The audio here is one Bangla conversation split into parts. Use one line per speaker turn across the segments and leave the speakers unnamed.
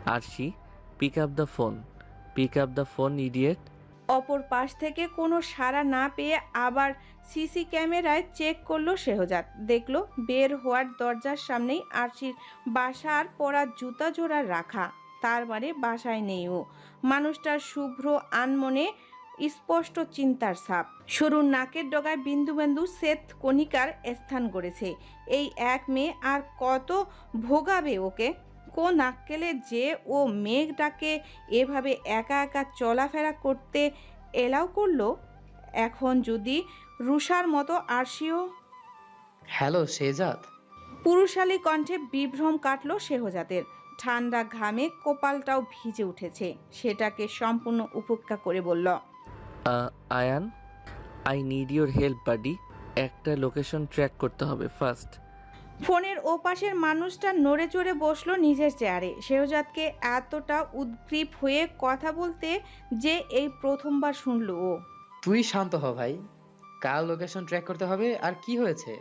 Arshi, pick up the phone, pick up the phone, idiot.
অপর পাশ থেকে কোনো সাড়া না পেয়ে আবার সিসি ক্যামেরায় চেক করলো শেহজাদ। দেখলো বের হওয়ার দরজার সামনেই আরশির বাসার পরা জুতা জোড়া রাখা। তার মানে বাসায় নেই ও। মানুষটার শুভ্র আনমনে স্পষ্ট চিন্তার ছাপ। সরু নাকের ডগায় বিন্দু বিন্দু শ্বেত কণিকার স্থান গড়েছে। এই এক মেয়ে আর কত ভোগাবে ওকে। কোন আক্কেলে যে ও মেঘটাকে এভাবে একা একা চলাফেরা করতে এলাও করলো। এখন যদি রুষার মতো আরশিও।
হ্যালো শেজাদ।
পুরুষালী কণ্ঠে বিভ্রম কাটল শেহজাদের। ঠান্ডা ঘামে কপালটাও ভিজে উঠেছে। সেটাকে সম্পূর্ণ উপেক্ষা করে বলল,
Ayaan, I need your help buddy. একটা লোকেশন ট্র্যাক করতে হবে ফার্স্ট।
ফোনের ওপাশের মানুষটা নড়ে চড়ে বসলো নিজের চেয়ারে। শেহজাদকে এতটা উদ্গ্রীব হয়ে কথা বলতে যে এই প্রথমবার শুনল ও।
তুই শান্ত হ ভাই। কার লোকেশন ট্র্যাক করতে হবে আর কি হয়েছে?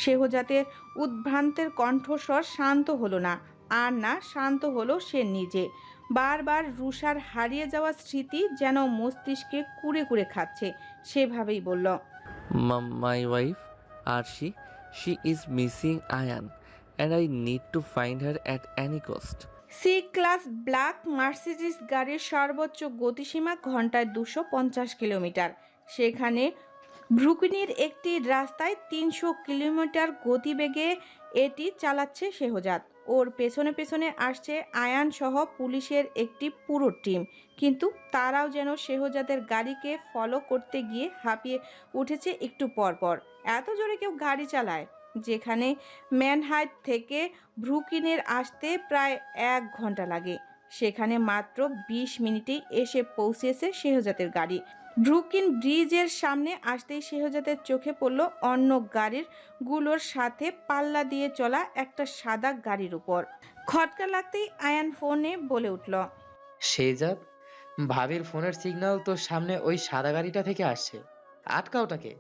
শেহজাদের উদ্ভ্রান্তের কণ্ঠস্বর শান্ত হলো না। আর না শান্ত হলো সে নিজে। বারবার রুষার হারিয়ে যাওয়া স্মৃতি যেন মস্তিষ্কে কুড়ে কুড়ে খাচ্ছে। সেভাবেই বলল,
my wife Arshi, she is missing Ayaan and I need to find her at any cost.
C class black Mercedes গাড়ির সর্বোচ্চ গতিসীমা ঘন্টায় 250 কিলোমিটার। সেখানে ব্রুকলিনের একটি রাস্তায় 300 কিলোমিটার গতিবেগে এটি চালাচ্ছে শেহজাদ। ওর পেছনে পেছনে আসছে আয়ান সহ পুলিশের একটি পুরো টিম। কিন্তু তারাও যেন শেহজাদের গাড়িকে ফলো করতে গিয়ে হাঁপিয়ে উঠেছে একটু পর পর। এত জোরে কেউ গাড়ি চালায়? যেখানে ম্যানহাইট থেকে ব্রুকলিনের আসতে প্রায় 1 ঘন্টা লাগে, সেখানে মাত্র 20 মিনিটেই এসে পৌঁছেছে শেহজাদের গাড়ি। ব্রুকলিন ব্রিজের সামনে আসতেই শেহজাদের চোখে পড়ল অন্য গাড়ির গুলোর সাথে পাল্লা দিয়ে চলা একটা সাদা গাড়ির উপর। খটকা লাগতেই আয়ান ফোনে বলে উঠল,
শেজাদ, ভাবির ফোনের সিগন্যাল তোর সামনে ওই সাদা গাড়িটা থেকে আসছে। আটকা ওটাকে।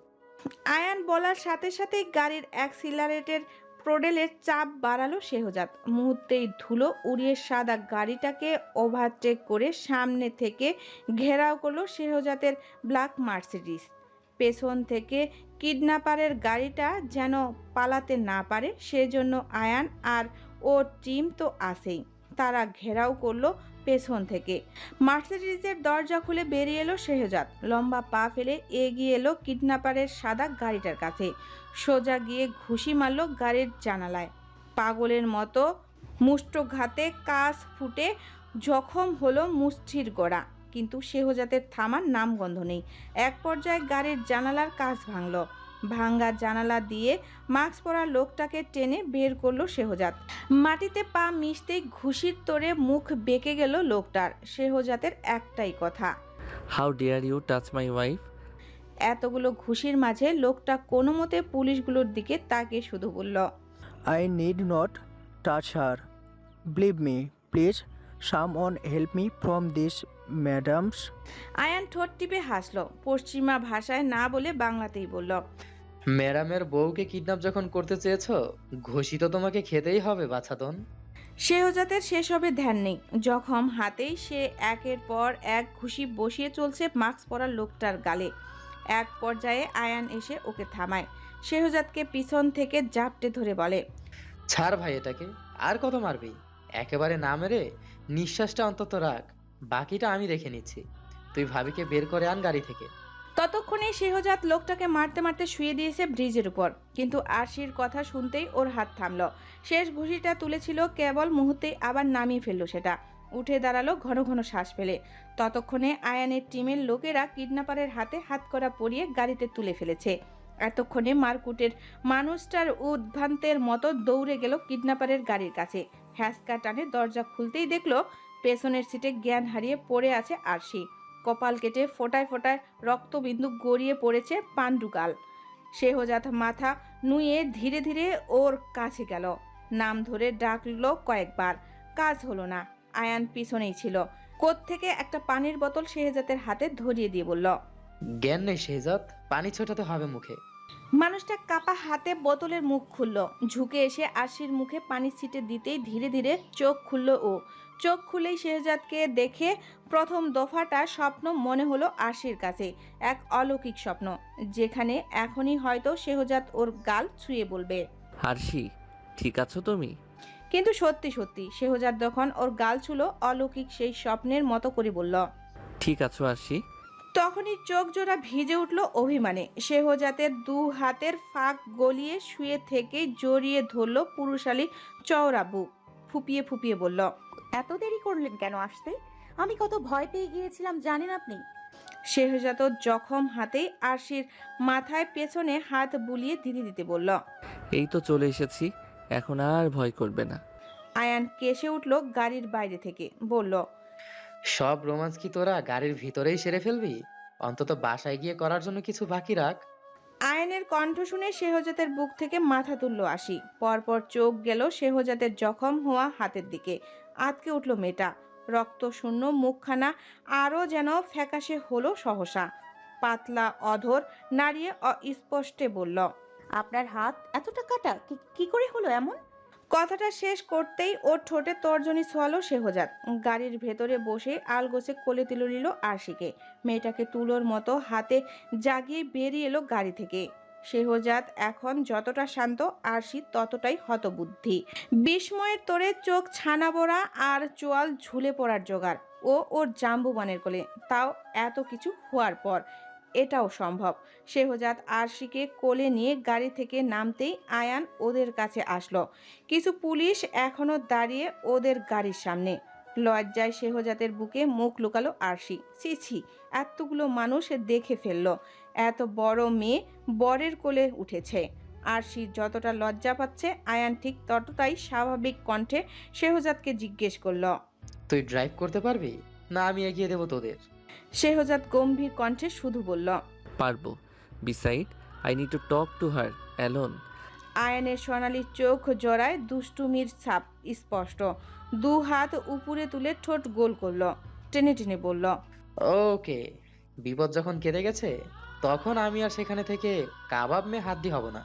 আয়ান বলার সাথে সাথেই গাড়ির অ্যাক্সিলারেটের প্রোডেলের চাপ বাড়ালো শেহজাদ। মুহূর্তেই ধুলো উড়িয়ে সাদা গাড়িটাকে ওভারটেক করে সামনে থেকে ঘেরাও করলো শেহজাদের ব্ল্যাক মার্সিডিস। পেছন থেকে কিডন্যাপারের গাড়িটা যেন পালাতে না পারে সেজন্য আয়ান আর ওর টিম তো আছেই। তারা ঘেরাও করলো পেছন থেকে। মার্সিডিজের দরজা খুলে বেরিয়ে এলো শেহজাদ। লম্বা পা ফেলে এগিয়ে এলো কিডন্যাপারের সাদা গাড়িটার কাছে। সোজা গিয়ে ঘুষি মারল গাড়ির জানালায়। পাগলের মতো মুষ্টঘাতে কাঁচ ফুটে জখম হলো মুষ্টির গোড়া। কিন্তু শেহজাদের থামার নামগন্ধ নেই। এক পর্যায়ে গাড়ির জানালার কাঁচ ভাঙল। ভাঙ্গা জানালা দিয়ে মাস্ক পরা লোকটাকে টেনে বের করলো শেহজাদ। মাটিতে পা মিশতেই ঘুষির তোড়ে মুখ বেঁকে গেল লোকটার। শেহজাদের একটাই কথা,
how dare you touch my wife.
এতগুলো ঘুষির মাঝে লোকটা কোনো মতে পুলিশগুলোর দিকে তাকিয়ে শুধু বলল,
I need not touch her. Believe me, please. Someone help me from this, madams.
Ayaan ঠোঁট টিপে হাসলো। পশ্চিমা ভাষায় না বলে বাংলাতেই বলল,
ম্যাডামের বউকে কিডন্যাপ যখন করতে চেয়েছো, ঘুষি তো তোমাকে খেতেই হবে বাছাধন।
শেহজাদের সেসবে ধ্যান নেই। জখম হাতেই সে একের পর এক ঘুষি বসিয়ে চলছে মাস্ক পরা লোকটার গালে। এক পর্যায়ে আয়ান এসে ওকে থামায়। শেহজাদকে পিছন থেকে জাপটে ধরে বলে,
ছাড় ভাই এটাকে। আর কত মারবি? একেবারে না মেরে নিঃশ্বাসটা অন্তত রাখ। বাকিটা আমি দেখে নিচ্ছি। তুই ভাবিকে বের করে আন গাড়ি থেকে।
ততক্ষণে শেহজাদ লোকটাকে মারতে মারতে শুয়ে দিয়েছে ব্রিজের উপর। কিন্তু আরশির কথা শুনতেই ওর হাত থামল। শেষ ঘুষিটা তুলেছিল কেবল মুহূর্তেই আবার নামিয়ে ফেললো সেটা। উঠে দাঁড়ালো ঘন ঘন শ্বাস ফেলে। ততক্ষণে আয়ানের টিমের লোকেরা কিডন্যাপারের হাতে হাতকড়া পরিয়ে গাড়িতে তুলে ফেলেছে। এতক্ষণে মারকুটের মানুষটার উদ্ভ্রান্তের মতো দৌড়ে গেল কিডন্যাপারের গাড়ির কাছে। হ্যাঁচকা টানে দরজা খুলতেই দেখলো পেছনের সিটে জ্ঞান হারিয়ে পড়ে আছে আরশি। কপাল কেটে ফোটায় ফোটায় রক্তবিন্দু গড়িয়ে পড়েছে পাণ্ডুকাল। শেহজাদ মাথা নুয়ে ধীরে ধীরে ওর কাছে গেল। নাম ধরে ডাকলো কয়েকবার। কাজ হলো না। আয়ান পিছনেই ছিল। কোত্থেকে একটা পানির বোতল শেহজাদের হাতে ধরিয়ে দিয়ে বলল,
জ্ঞান নেই শেহজাদ, পানি ছোটাতে হবে মুখে।
মানুষটা কাপা হাতে বোতলের মুখ খুলল। ঝুঁকে এসে আরশির মুখে পানি ছিটে দিতেই ধীরে ধীরে চোখ খুলল ও। চোখ খুলেই শেহজাদকে দেখে প্রথম দফাটা স্বপ্ন মনে হলো আরশির কাছে, এক অলৌকিক স্বপ্ন, যেখানে এখনই হয়তো শেহজাদ ওর গাল ছুঁয়ে বলবে,
আরশি, ঠিক আছো তুমি?
কিন্তু সত্যি সত্যি শেহজাদ যখন ওর গাল ছুলো অলৌকিক সেই স্বপ্নের মতো করে বলল।
ঠিক আছো আরশি?
তখনই চোখ জোড়া ভিজে উঠল অভিমানে। শেহজাদের দু হাতের ফাঁক গলিয়ে শুয়ে থেকে জড়িয়ে ধরল পুরুষালী চওড়া বুক, ফুপিয়ে ফুপিয়ে বলল,
এত দেরি করলেন কেন আসতে? আমি কত ভয় পেয়ে গিয়েছিলাম জানেন আপনি?
শেহজাদ জখম হাতেই আরশির মাথায় পেছনে হাত বুলিয়ে দিতে দিতে বলল।
এই তো চলে এসেছি, এখন আর ভয় করবে না।
আয়ান কেসে উঠল গাড়ির বাইরে থেকে, বলল,
সব রোমান্স কি তোরা গাড়ির ভিতরেই সেরে ফেলবি? অন্তত বাসায় গিয়ে করার জন্য কিছু বাকি রাখ।
আয়নের কণ্ঠ শুনে শেহজাদের বুক থেকে মাথা তুলল আশি। পরপর চোখ গেল শেহজাদের জখম হওয়া হাতের দিকে। আতকে উঠল মেয়েটা। রক্ত শূন্য মুখখানা আরও যেন ফ্যাকাশে হলো সহসা। পাতলা অধর নাড়িয়ে অস্পষ্টে বলল,
আপনার হাত এতটা কাটা কি করে হলো এমন?
কথাটা শেষ করতেই ওর ঠোঁটে তর্জনী ছোয়ালো শেহজাদ। গাড়ির ভেতরে বসে আলগোছে কোলে তুলে নিল আরশিকে। মেয়েটাকে তুলোর মতো হাতে জাগিয়ে বেরিয়ে এলো গাড়ি থেকে। শেহজাদ এখন যতটা শান্ত, আরশি ততটাই হতবুদ্ধি। বিস্ময়ের তোরে চোখ ছানা বড়া আর চোয়াল ঝুলে পড়ার জোগাড়। ও ওর জাম্বুবানের কোলে, তাও এত কিছু হওয়ার পর এটাও সম্ভব। শেহজাদ আরশিকে কোলে নিয়ে গাড়ি থেকে নামতেই আয়ান ওদের কাছে আসলো। কিছু পুলিশ এখনো দাঁড়িয়ে ওদের গাড়ির সামনে। লজ্জায় শেহজাদের বুকে মুখ লুকালো আরশি। ছি ছি, এতগুলো মানুষ দেখে ফেললো, এত বড় মেয়ে বরের কোলে উঠেছে। আরশি যতটা লজ্জা পাচ্ছে, আয়ান ঠিক ততটাই স্বাভাবিক কণ্ঠে শেহজাদকে জিজ্ঞেস করলো,
তুই ড্রাইভ করতে পারবি না আমি এগিয়ে দেবো তোদের?
শেহজাদ গম্ভীর কণ্ঠে শুধু বলল,
পারবো। Beside, I need to talk to her alone.
আয়ানের সোনালি চোখ জড়ায় দুষ্টুমির ছাপ স্পষ্ট। দু হাত উপরে তুলে ঠোঁট গোল করলো, টেনে টেনে বলল,
ওকে, বিপদ যখন কেটে গেছে তখন আমি আর সেখানে থেকে কাবাব মেয়ে হাত দিয়ে হব না।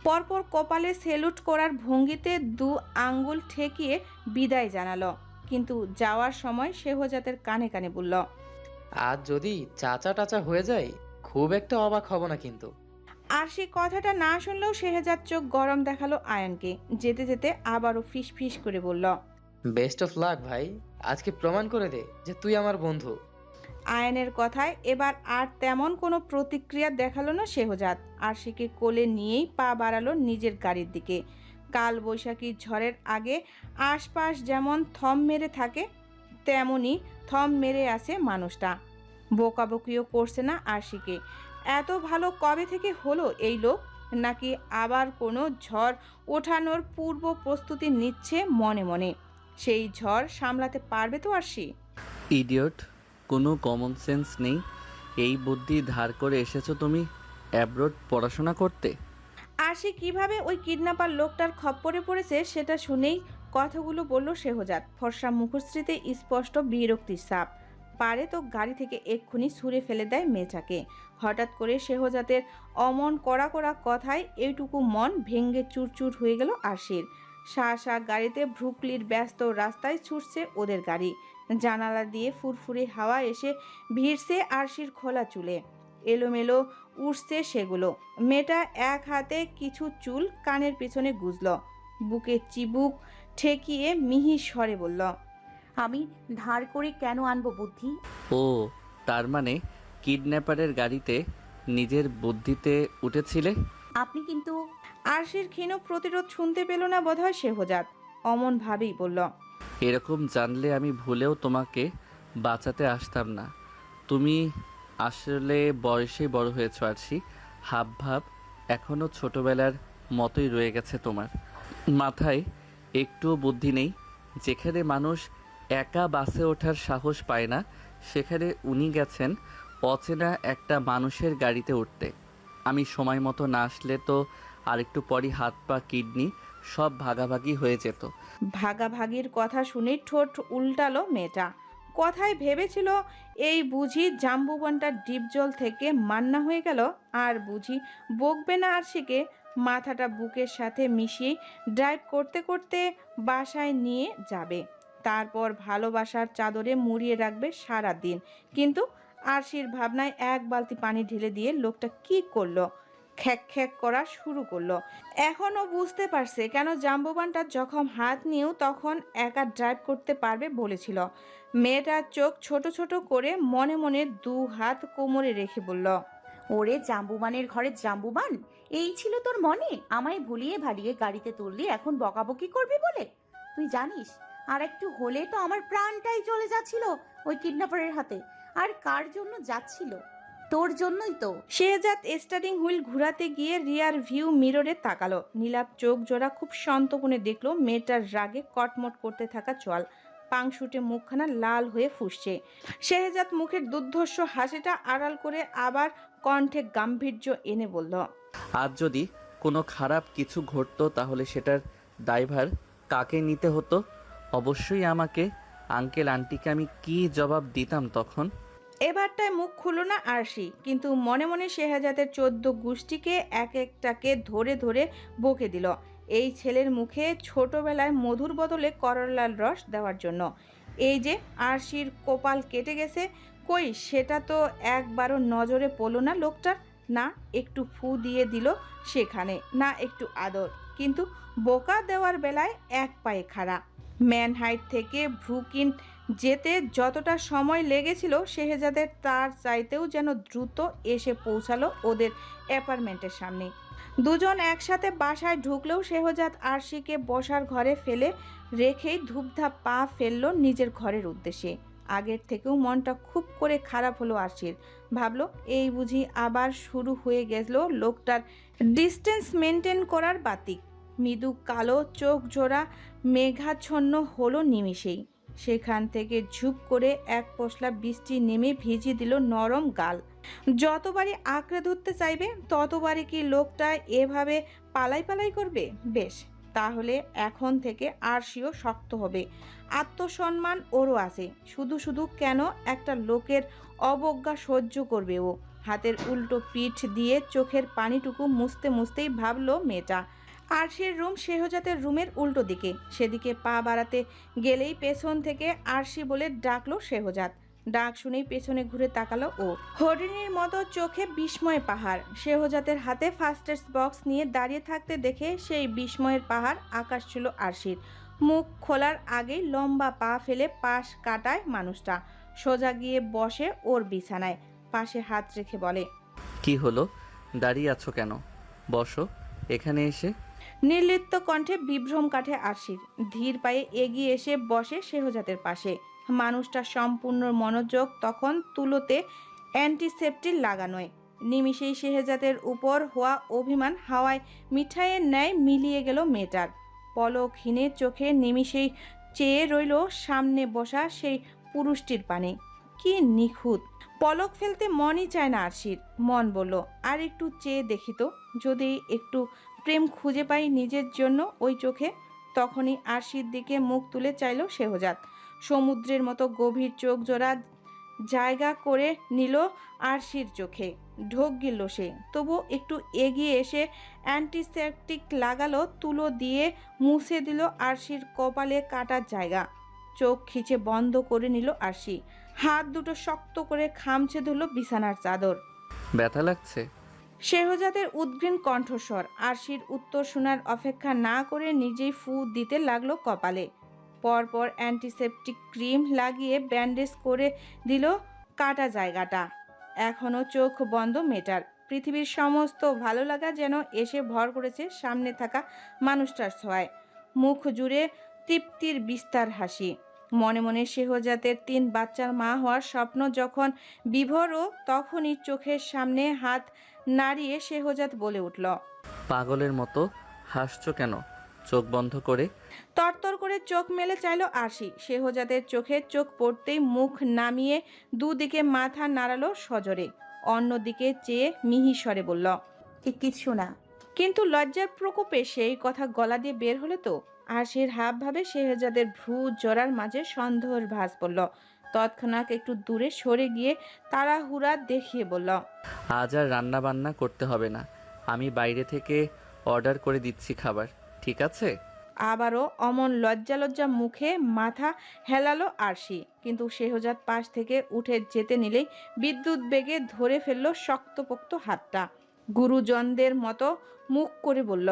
পরপর কপালে সেলুট করার ভঙ্গিতে দু আঙ্গুল ঠেকিয়ে বিদায় জানালো। কিন্তু যাওয়ার সময় শেহজাদের কানে কানে বলল,
আজ যদি চাচা টাচা হয়ে যায় খুব একটা অবাক হব না কিন্তু।
আর সে কথাটা না শুনলেও শেহজাদ চোখ গরম দেখালো আয়ানকে। যেতে যেতে আবারও ফিস ফিস করে বলল,
বেস্ট অফ লাক ভাই, আজকে প্রমাণ করে দে যে তুই আমার বন্ধু।
আয়ানের কথায় এবার আর তেমন কোনো প্রতিক্রিয়া দেখালো না শেহজাদ। আরশিকে কোলে নিয়েই পা বাড়ালো নিজের গাড়ির দিকে। কাল বৈশাখী ঝড়ের আগে আশপাশ যেমন থম মেরে থাকে, তেমনি থম মেরে আছে মানুষটা। বকাবকিও করছে না আরশিকে। এত ভালো কবে থেকে হলো এই লোক? নাকি আবার কোনো ঝড় ওঠানোর পূর্ব প্রস্তুতি নিচ্ছে মনে মনে? সেই ঝড় সামলাতে পারবে তো আরশি?
ইডিয়ট, কোনো কমন সেন্স নেই। এই বুদ্ধি ধার করে এসেছো তুমি অ্যাব্রোড পড়াশোনা করতে?
আরশি কিভাবে ওই কিডন্যাপার লোকটার খপ্পরে পড়েছে সেটা শুনেই কথাগুলো বলল শেহজাদ। ফর্সা মুখশ্রীতে স্পষ্ট বিরক্তির ছাপ। পারে তো গাড়ি থেকে এক্ষুনি ছুঁড়ে ফেলে দেয় মেয়েটাকে। হঠাৎ করে শেহজাদের অমন কড়া কড়া কথায় এইটুকু মন ভেঙ্গে চুরচুর হয়ে গেল আরশির। শাহ গাড়িতে ব্রুকলির ব্যস্ত রাস্তায় ছুটছে ওদের গাড়ি। জানালা দিয়ে ফুরফুরে হাওয়া এসে ভিড়ছে আরশির খোলা চুলে। এলোমেলো উঠছে সেগুলো। মেয়েটা এক হাতে কিছু চুল কানের পেছনে গুজল, বুকে চিবুক ঠেকিয়ে মিহি স্বরে বলল,
আমি ধার করে কেন আনবো বুদ্ধি?
ও, তার মানে কিডন্যাপারের গাড়িতে নিজের বুদ্ধিতে উঠেছিলে?
আপনি কিন্তু
আরশির ক্ষীণ প্রতিরোধ শুনতে পেল না বোধহয় শেহজাদ। অমন ভাবেই বলল,
এরকম জানলে আমি ভুলেও তোমাকে বাঁচাতে আসতাম না। তুমি আসলে বয়সে বড় হয়েছ আরশি। হাব ভাব এখনও ছোটবেলার মতোই রয়ে গেছে তোমার মাথায়। একটুও বুদ্ধি নেই। যেখানে মানুষ একা বাসে ওঠার সাহস পায় না, সেখানে উনি গেছেন অচেনা একটা মানুষের গাড়িতে উঠতে। আমি সময় মতো না আসলে তো আরেকটু পরই হাত পা কিডনি সব ভাগাভাগি হয়ে যেত।
ভাগাভাগির কথা শুনে ঠোঁট উল্টালো মেয়েটা। কথায় ভেবেছিল এই বুঝি জাম্বুবনটা ডিপজল থেকে মান্না হয়ে গেল, আর বুঝি বকবে না আরশিকে। মাথাটা বুকের সাথে মিশিয়ে ড্রাইভ করতে করতে বাসায় নিয়ে যাবে। তারপর ভালোবাসার চাদরে মুড়িয়ে রাখবে সারা দিন। কিন্তু আরশির ভাবনায় এক বালতি পানি ঢেলে দিয়ে লোকটা কি করলো, খ্যাক খ্যাক করা শুরু করলো। এখনও বুঝতে পারছে কেন জাম্বুবানটা যখন হাত নিয়েও তখন একা ড্রাইভ করতে পারবে বলেছিল। মেয়েটার চোখ ছোট ছোট করে মনে মনে 2 হাত কোমরে রেখে বলল,
ওরে জাম্বুবানের ঘরে জাম্বুবান, এই ছিল তোর মনে? আমায় ভুলিয়ে ভালিয়ে গাড়িতে তুললি, এখন বকাবকি করবি বলে? তুই জানিস আর একটু হলে তো আমার প্রাণটাই চলে যাচ্ছিল ওই কিডন্যাপারের হাতে। আর কার জন্য যাচ্ছিল? তোর জন্যই তো।
শেহজাদ স্টারিং হুইল ঘুরাতে গিয়ে রিয়ার ভিউ মিররে তাকালো। নীলাভ চোখ জোড়া খুব সন্তর্পণে দেখলো মেয়েটার রাগে কটমট করতে থাকা চোয়াল, পাংশুটে মুখখানা লাল হয়ে ফুসছে। শেহজাদ মুখের দুর্ধর্ষ হাসিটা আড়াল করে আবার কণ্ঠে গাম্ভীর্য এনে বলল,
আজ যদি কোনো খারাপ কিছু ঘটতো তাহলে সেটার দায়ভার কাকে নিতে হতো? অবশ্যই আমাকে। আঙ্কেল আন্টিকে আমি কি জবাব দিতাম তখন?
এবারটায় মুখ খুলল না আরশি, কিন্তু মনে মনে শেহজাদের 14 গোষ্ঠীকে এক একটাকে ধরে ধরে বকে দিল এই ছেলের মুখে ছোটবেলায় মধুর বদলে করলার রস দেওয়ার জন্য। এই যে আরশির কপাল কেটে গেছে, কই সেটা তো একবারও নজরে পড়ল না লোকটার। না একটু ফু দিয়ে দিল সেখানে, না একটু আদর। কিন্তু বোকা দেওয়ার বেলায় এক পায়ে খাড়া। ম্যানহাইট থেকে ব্রুকিন যেতে যতটা সময় লেগেছিল শেহজাদের তার চাইতেও যেন দ্রুত এসে পৌঁছালো ওদের অ্যাপার্টমেন্টের সামনে। দুজন একসাথে বাসায় ঢুকলেও শেহজাদ আরশিকে বসার ঘরে ফেলে রেখেই ধূপধাপ পা ফেললো নিজের ঘরের উদ্দেশ্যে। আগের থেকেও মনটা খুব করে খারাপ হলো আরশির। ভাবলো এই বুঝি আবার শুরু হয়ে গেল লোকটার ডিস্টেন্স মেনটেন করার বাতিক। মৃদু কালো চোখ জোড়া মেঘাচ্ছন্ন হলো নিমিষেই। সেখান থেকে ঝুপ করে এক পশলা বৃষ্টি নেমে ভিজিয়ে দিল নরম গাল। যতবারই আঁকড়ে ধরতে চাইবে ততবারই কি লোকটা এভাবে পালাই পালাই করবে? বেশ, তাহলে এখন থেকে আরশিও শক্ত হবে। আত্মসম্মান ওরও আছে, শুধু শুধু কেন একটা লোকের অবজ্ঞা সহ্য করবে ও? হাতের উল্টো পিঠ দিয়ে চোখের পানিটুকু মুছতে মুছতেই ভাবলো মেয়েটা। আরশির রুম শেহজাদের রুমের উল্টো দিকে। সেদিকে পা বাড়াতে গেলেই পেছন থেকে আরশি বলে ডাকলো শেহজাদ। ডাক শুনেই পেছনে ঘুরে তাকালো ও। হরিণীর মতো চোখে বিস্ময় পাহাড়। শেহজাদের হাতে ফার্স্ট এড বক্স নিয়ে দাঁড়িয়ে থাকতে দেখে সেই বিস্ময়ের পাহাড় আকাশ ছিল আরশির। মুখ খোলার আগেই লম্বা পা ফেলে পাশ কাটায় মানুষটা। সোজা গিয়ে বসে ওর বিছানায়, পাশে হাত রেখে বলে,
কি হলো, দাঁড়িয়ে আছো কেন? বসো এখানে এসে।
নির্লিপ্ত কণ্ঠে বিভ্রম কাটে আরশির। ধীর পায়ে এগিয়ে এসে বসে শেহজাদের পাশে। মানুষটা সম্পূর্ণ মনোযোগ তখন তুলোতে অ্যান্টিসেপ্টিক লাগানোয়। নিমিষেই শেহজাদের উপর হওয়া অভিমান হাওয়ায় মিঠাইয়ের ন্যায় মিলিয়ে গেল মেয়েটার। পলকহীনে চোখে নিমিষেই চেয়ে রইল সামনে বসা সেই পুরুষটির পানে। কি নিখুঁত! পলক ফেলতে মনই চায় না আরশির। মন বলল, আর একটু চেয়ে দেখি তো, যদি একটু প্রেম খুঁজে পাই নিজের জন্য ওই চোখে। তখনই আরশির দিকে মুখ তুলে চাইল শেহজাদ। সমুদ্রের মতো গভীর চোখ জোড়া জায়গা করে নিল আরশির চোখে। ঢোক গিলল সে, তবু একটু এগিয়ে এসে অ্যান্টিসেপটিক লাগালো, তুলো দিয়ে মুছে দিল আরশির কপালে কাটার জায়গা। চোখ খিচে বন্ধ করে নিল আরশি। হাত দুটো শক্ত করে খামচে ধরল বিছানার চাদর।
ব্যথা লাগছে?
শেহজাদের উদ্গ্রীন কণ্ঠস্বর। আরশির উত্তর শোনার অপেক্ষা না করে নিজেই ফু দিতে লাগলো কপালে। পরপর অ্যান্টিসেপটিক ক্রিম লাগিয়ে ব্যান্ডেজ করে দিল কাটা জায়গাটা। এখনও চোখ বন্ধ মেটার। পৃথিবীর সমস্ত ভালো লাগা যেন এসে ভর করেছে সামনে থাকা মানুষটার ছোঁয়ায়। মুখ জুড়ে তৃপ্তির বিস্তার হাসি। মনে মনে শেহজাদের 3 বাচ্চার মা হওয়ার স্বপ্ন যখন বিভোরও, তখনই চোখের সামনে হাত নাড়িয়ে শেহজাদ বলে উঠল,
পাগলের মতো হাসছো কেন? চোখ বন্ধ করে।
তরতর করে চোখ মেলে চাইল আরশি। শেহজাদের চোখে চোখ পড়তেই মুখ নামিয়ে দুদিকে মাথা নাড়ালো সজোরে। অন্যদিকে চেয়ে মিহিস্বরে বলল,
কিছু না।
কিন্তু লজ্জার প্রকোপে সেই কথা গলা দিয়ে বের হলে তো। আরশির হাব ভাবে শেহজাদের ভ্রু জোড়ার মাঝে সন্দেহের ভাঁজ পড়ল। তৎক্ষণাৎ একটু দূরে সরে গিয়ে তাড়াহুড়া দেখিয়ে বলল,
আজ আর রান্না বান্না করতে হবে না, আমি বাইরে থেকে অর্ডার করে দিচ্ছি খাবার, ঠিক আছে?
আবারও অমন লজ্জা লজ্জা মুখে মাথা হেলালো আরশি, কিন্তু শেহজাদ পাশ থেকে উঠে যেতে নিলেই বিদ্যুৎ বেগে ধরে ফেলল শক্তপোক্ত হাতটা। গুরুজনদের মতো মুখ করে বলল,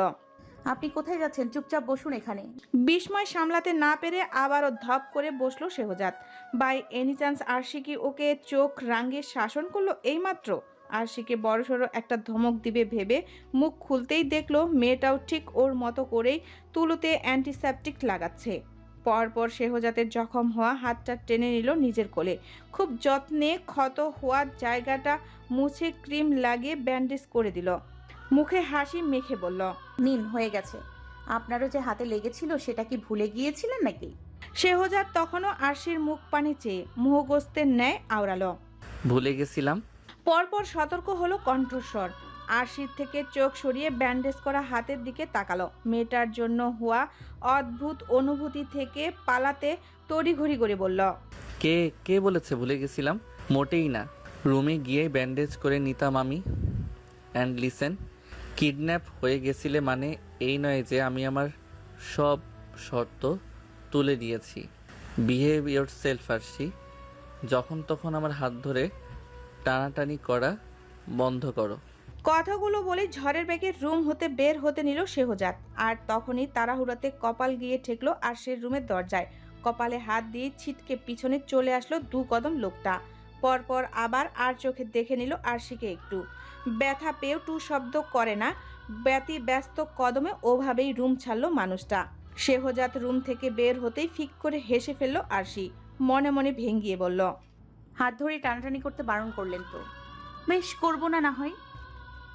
আপনি কোথায় যাচ্ছেন? চুপচাপ বসুন এখানে।
বিস্ময় সামলাতে না পেরে আবারও ধপ করে বসলো শেহজাদ। বাই এনি চান্স আরশি কি ওকে চোখ রাঙিয়ে শাসন করলো এইমাত্র? আরশিকে বড়সড় একটা ধমক দিবে ভেবে মুখ খুলতেই দেখলো মেয়েটাও ঠিক ওর মতো করেই তুলোতে অ্যান্টিসেপটিক লাগাচ্ছে। পরপর শেহজাদের জখম হওয়া হাতটা টেনে নিল নিজের কোলে। খুব যত্নে ক্ষত হওয়া জায়গাটা মুছে ক্রিম লাগিয়ে ব্যান্ডেজ করে দিল। মুখে হাসি মেখে বলল,
নিন, হয়ে গেছে। আপনারও যে হাতে লেগেছিল সেটা কি ভুলে গিয়েছিলেন নাকি?
শেহজাদ তখনও আরশির মুখ পানে চেয়ে মোহগ্রস্তের ন্যায় আওড়ালো।
ভুলে গেছিলাম।
পরপর সতর্ক হলো কণ্ঠস্বর। আরশির থেকে চোখ সরিয়ে ব্যান্ডেজ করা হাতের দিকে তাকালো। মেয়েটার জন্য হওয়া অদ্ভুত অনুভূতি থেকে পালাতে তড়িঘড়ি করে বলল,
কে কে বলেছে ভুলে গেছিলাম? মোটেই না। রুমে গিয়ে ব্যান্ডেজ করে নিতাম আমি। অ্যান্ড লিসেন, কিডন্যাপ হয়ে গেছিলে মানে এই নয় যে আমি আমার সব শর্ত তুলে দিয়েছি। বিহেভ ইয়োর সেলফ আরশি। যখন তখন আমার হাত ধরে টানাটানি করা বন্ধ করো।
কথাগুলো বলে ঝড়ের বেগে রুম হতে বের হতে নিল শেহজাদ। আর তখনই তাড়াহুড়োতে কপাল গিয়ে ঠেকলো আরশির রুমের দরজায়। কপালে হাত দিয়ে ছিটকে পিছনে চলে আসলো 2 কদম লোকটা। পরপর আবার আর চোখে দেখে নিল আরশিকে একটু। ব্যথা পেয়েও টু শব্দ করে না, ব্যস্ত কদমে ওভাবেই রুম ছাড়লো মানুষটা। শেহজাদ রুম থেকে বের হতেই ফিক করে হেসে ফেলল আরশি। মনে মনে ভেঙ্গিয়ে বলল,
হাত ধরে টানাটানি করতে বারণ করলেন তো। বেশ, করবো না হয়।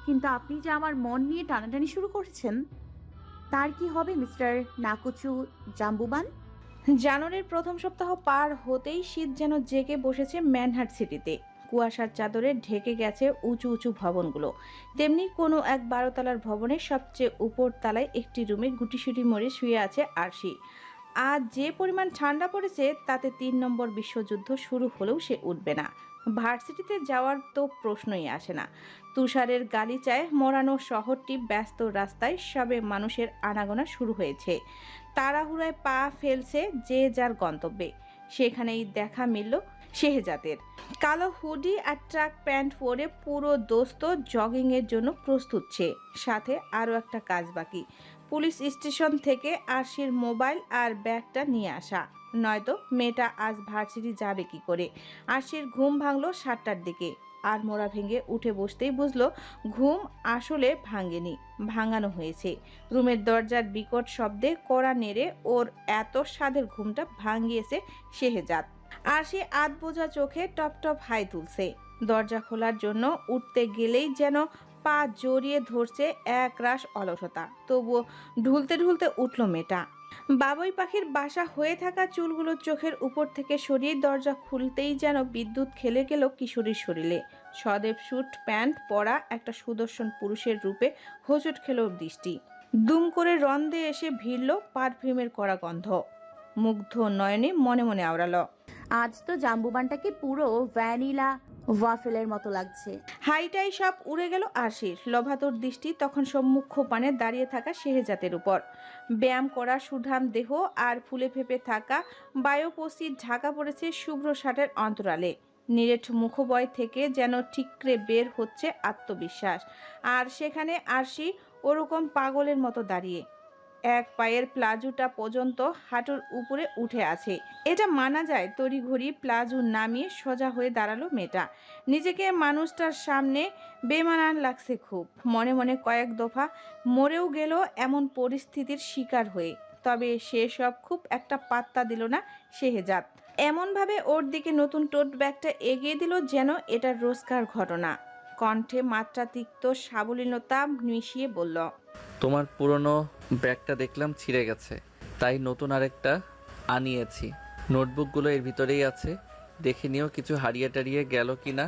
কিন্তু আপনি যে আমার মন নিয়ে টানাটানি শুরু করেছেন, তার কি হবে মিস্টার নাকুচু জাম্বুবান?
জানুয়ারির প্রথম সপ্তাহ পার হতেই শীত যেন জেগে বসেছে ম্যানহাট সিটিতে। কুয়াশার চাদরে ঢেকে গেছে উঁচু উঁচু ভবনগুলো। তেমনি কোনো এক 12 তলার ভবনের সবচেয়ে উপর তলায় একটি রুমে গুটিসুটি মরে শুয়ে আছে আরশি। আজ যে পরিমাণ ঠান্ডা পড়েছে তাতে 3 নম্বর বিশ্বযুদ্ধ শুরু হলেও সে উঠবে না। ভার্সিটিতে যাওয়ার তো প্রশ্নই আসে না। তুষারের গালিচায় মোড়ানো শহরটি ব্যস্ত রাস্তায় সবে মানুষের আনাগোনা শুরু হয়েছে। তাড়াহুড়ায় পা ফেলছে যে যার গন্তব্যে। সেখানেই দেখা মিলল শেহজাদের। কালো হুডি আর ট্রাক প্যান্ট পরে পুরো দোস্ত জগিংয়ের জন্য প্রস্তুত সে। সাথে আরও একটা কাজ বাকি, পুলিশ স্টেশন থেকে আরশির মোবাইল আর ব্যাগটা নিয়ে আসা। নয়তো মেয়েটা আজ ভার্সিটি যাবে কি করে। আরশির ঘুম ভাঙলো 7টার দিকে। আর মোড়া ভেঙে উঠে বসতেই বুঝলো ঘুম আসলে ভাঙেনি, ভাঙানো হয়েছে। রুমের দরজার বিকট শব্দে কড়া নেড়ে ওর এত স্বাদের ঘুমটা ভাঙিয়েছে শেহজাদ। আরশি আধ বোঝা চোখে টপ টপ হাই তুলছে। দরজা খোলার জন্য উঠতে গেলেই যেন পা জড়িয়ে ধরছে এক রাশ অলসতা। তবুও ঢুলতে ঢুলতে উঠল মেয়েটা। বাবুই পাখির বাসা হয়ে থাকা চুলগুলো চোখের উপর থেকে সরিয়ে দরজা খুলতেই যেন বিদ্যুৎ খেলে গেল কিশোরীর শরীরে। সদেব স্যুট প্যান্ট পরা একটা সুদর্শন পুরুষের রূপে হোঁচট খেল দৃষ্টি। দুম করে রন্দে এসে ভিড়ল পারফিউমের কড়া গন্ধ। মুগ্ধ নয়নে মনে মনে আওড়ালো,
আজ তো জাম্বুবানটাকে পুরো ভ্যানিলা ওয়াফেলের মতো লাগছে।
হাইটাই সব উড়ে গেল আরশির। লোভাতুর দৃষ্টি তখন সম্মুখ পানে দাঁড়িয়ে থাকা শেহজাদের উপর। ব্যায়াম করা সুঠাম দেহ আর ফুলে ফেপে থাকা বায়োপসির ঢাকা পড়েছে শুভ্র শার্টের অন্তরালে। নিরেট মুখবয় থেকে যেন ঠিকরে বের হচ্ছে আত্মবিশ্বাস। আর সেখানে আরশি ওরকম পাগলের মতো দাঁড়িয়ে। এক পায়ের প্লাজোটা পর্যন্ত হাঁটুর উপরে উঠে আছে। এটা মানা যায়। তড়িঘড়ি প্লাজো নামিয়ে সোজা হয়ে দাঁড়ালো মেয়েটা। নিজেকে মানুষটার সামনে বেমানান লাগছে খুব। মনে মনে কয়েক দফা মরেও গেল এমন পরিস্থিতির শিকার হয়ে। তবে সেসব খুব একটা পাত্তা দিল না শেহজাদ। এমনভাবে ওর দিকে নতুন টোট ব্যাগটা এগিয়ে দিল যেন এটা রোজকার ঘটনা। কণ্ঠে মাত্রাতিরিক্ত সাবলীলতা মিশিয়ে বলল,
তোমার পুরনো ব্যাগটা দেখলাম ছিঁড়ে গেছে, তাই নতুন আরেকটা আনিয়েছি। নোটবুকগুলো এর ভিতরেই আছে, দেখে নিও কিছু হারিয়ে টারিয়ে গেল কি না।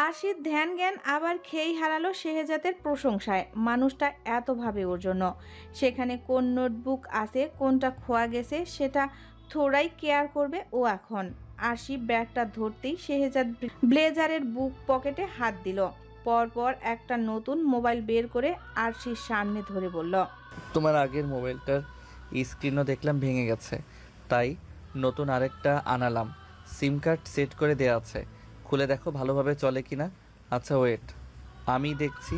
আশির ধ্যান জ্ঞান আবার খেই হারালো শেহজাদের প্রশংসায়। মানুষটা এত ভাবে ওর জন্য। সেখানে কোন নোটবুক আছে, কোনটা খোয়া গেছে সেটা থোড়াই কেয়ার করবে ও এখন। আশি ব্যাগটা ধরতেই শেহজাদ ব্লেজারের বুক পকেটে হাত দিল। পরপর একটা নতুন মোবাইল বের করে আরশির সামনে ধরে বলল,
তোমার আগের মোবাইলটার স্ক্রিনও দেখলাম ভেঙে গেছে, তাই নতুন আরেকটা আনালাম। সিম কার্ড সেট করে দেওয়া আছে, খুলে দেখো ভালোভাবে চলে কিনা। আচ্ছা ওয়েট, আমি দেখছি।